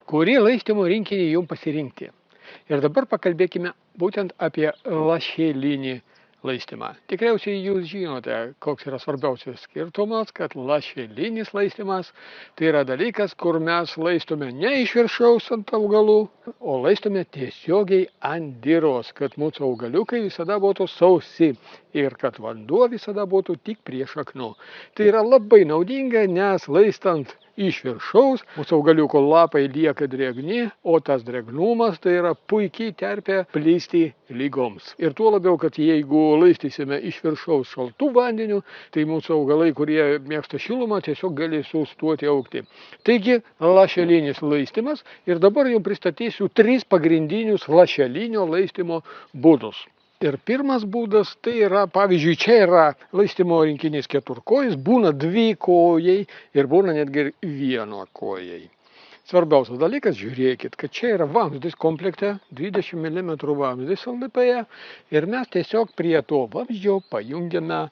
Kurį laistymo rinkinį jums pasirinkti. Ir dabar pakalbėkime būtent apie lašelinį laistymą. Tikriausiai jūs žinote, koks yra svarbiausias skirtumas, kad lašelinis laistymas tai yra dalykas, kur mes laistome ne iš viršaus ant augalų, o laistome tiesiogiai ant dirvos, kad mūsų augaliukai visada būtų sausi ir kad vanduo visada būtų tik prie šaknų. Tai yra labai naudinga, nes laistant iš viršaus mūsų augaliuko lapai lieka drėgni, o tas drėgnumas tai yra puikiai terpė plisti lygoms. Ir tuo labiau, kad jeigu laistysime iš viršaus šaltų vandeniu, tai mūsų augalai, kurie mėgsta šilumą, tiesiog gali sustoti augti. Taigi, lašelinis laistymas ir dabar jau pristatysiu 3 pagrindinius lašelinio laistymo būdus. Ir pirmas būdas tai yra, pavyzdžiui, čia yra laistymo rinkinys keturkojis, būna 2 kojai ir būna netgi 1 kojai. Svarbiausias dalykas, žiūrėkit, kad čia yra vamzdis komplekte, 20 mm vamzdis LDPE ir mes tiesiog prie to vamzdžio pajungiame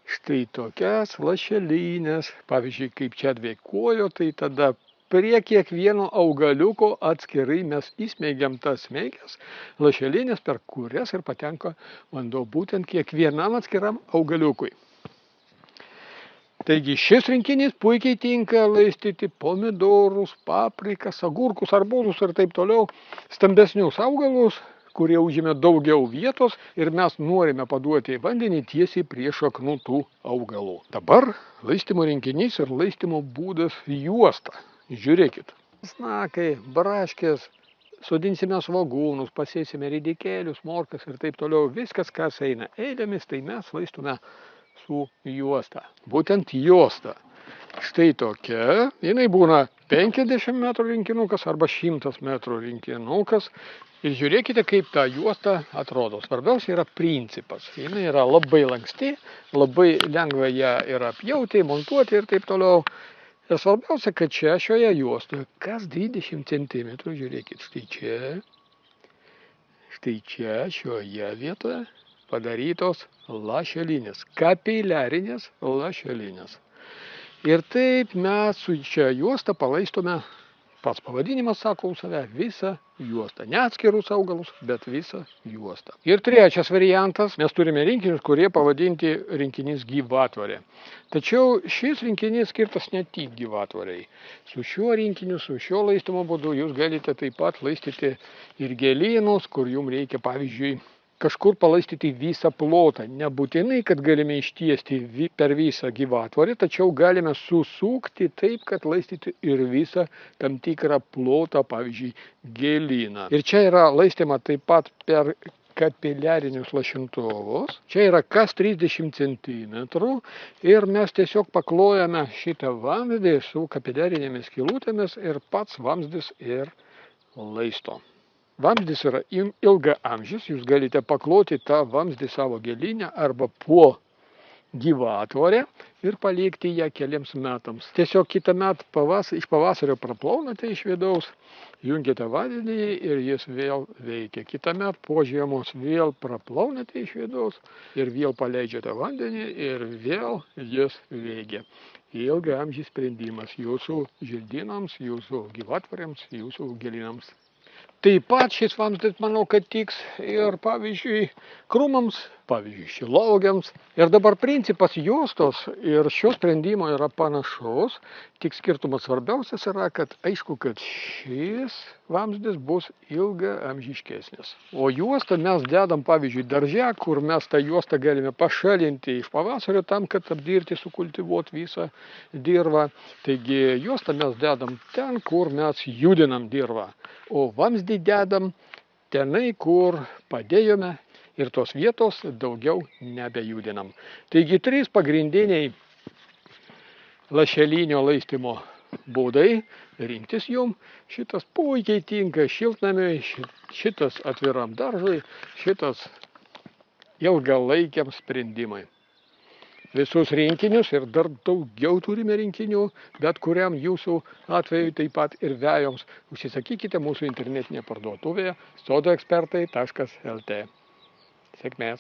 štai tokias lašelinės. Pavyzdžiui, kaip čia 2 kojo, tai tada prie kiekvieno augaliuko atskirai mes įsmeigiam tas smeiges lašelinės, per kurias ir patenka vanduo būtent kiekvienam atskiram augaliukui. Taigi šis rinkinys puikiai tinka laistyti pomidorus, paprikas, agurkus, arbūzus ir taip toliau, stambesnius augalus, kurie užėmė daugiau vietos ir mes norime paduoti vandenį tiesiai prie šaknų tų augalų. Dabar laistymo rinkinys ir laistymo būdas juosta. Žiūrėkit. Snakai, braškės, sodinsime svogūnus, pasėsime ridikėlius, morkas ir taip toliau. Viskas, kas eina eilėmis, tai mes laistume su juosta. Būtent juosta. Štai tokia. Jinai būna 50 metrų rinkinukas arba 100 metrų rinkinukas. Ir žiūrėkite, kaip ta juosta atrodo. Svarbiausia yra principas. Jinai yra labai lanksti, labai lengva ją yra pjauti, montuoti ir taip toliau. Ir svarbiausia, kad čia šioje juostoje kas 20 cm, žiūrėkit, štai čia šioje vietoje padarytos lašelinės, kapiliarinės lašelinės. Ir taip mes su čia juosta palaistome, pats pavadinimas sako save, visą juostą. Ne atskirus augalus, bet visą juostą. Ir trečias variantas, mes turime rinkinius, kurie pavadinti rinkinys gyvatvorė. Tačiau šis rinkinys skirtas ne tik gyvatvoriai. Su šiuo rinkiniu, su šiuo laistymo būdu jūs galite taip pat laistyti ir gėlynus, kur jums reikia, pavyzdžiui, kažkur palaistyti visą plotą. Nebūtinai, kad galime ištiesti per visą gyvatvorę, tačiau galime susukti taip, kad laistyti ir visą tam tikrą plotą, pavyzdžiui, gėlyną. Ir čia yra laistyma taip pat per kapiliarinius lašintuvus. Čia yra kas 30 cm ir mes tiesiog paklojame šitą vamzdį su kapiliarinėmis skylutėmis ir pats vamzdis ir laisto. Vamzdis yra ilgaamžis, jūs galite pakloti tą vamzdį savo gėlynę arba po gyvatvorę ir palikti ją keliems metams. Tiesiog kitą metą iš pavasario praplaunate iš vidaus, jungiate vandenį ir jis vėl veikia. Kitą metą po žiemos vėl praplaunate iš vidaus ir vėl paleidžiate vandenį ir vėl jis veikia. Ilgaamžis sprendimas jūsų želdynams, jūsų gyvatvorėms, jūsų gėlynams. Taip pat šis vamzdis, manau, kad tiks ir, pavyzdžiui, krūmams, pavyzdžiui, šilauogėms. Ir dabar principas juostos ir šio sprendimo yra panašus, tik skirtumas svarbiausias yra, kad aišku, kad šis vamzdis bus ilgaamžiškesnis. O juostą mes dedam, pavyzdžiui, darže, kur mes tą juostą galime pašalinti iš pavasario tam, kad apdirti, sukultivuoti visą dirvą. Taigi juostą mes dedam ten, kur mes judinam dirvą. O vamzdį dedam tenai, kur padėjome ir tos vietos daugiau nebejudinam. Taigi 3 pagrindiniai lašelinio laistymo būdai rinktis jum. Šitas puikiai tinka šiltnamiui, šitas atviram daržui, šitas ilgalaikiam sprendimai. Visus rinkinius ir dar daugiau turime rinkinių, bet kuriam jūsų atveju taip pat ir vejoms užsisakykite mūsų internetinėje parduotuvėje sodoekspertai.lt. Sėkmės!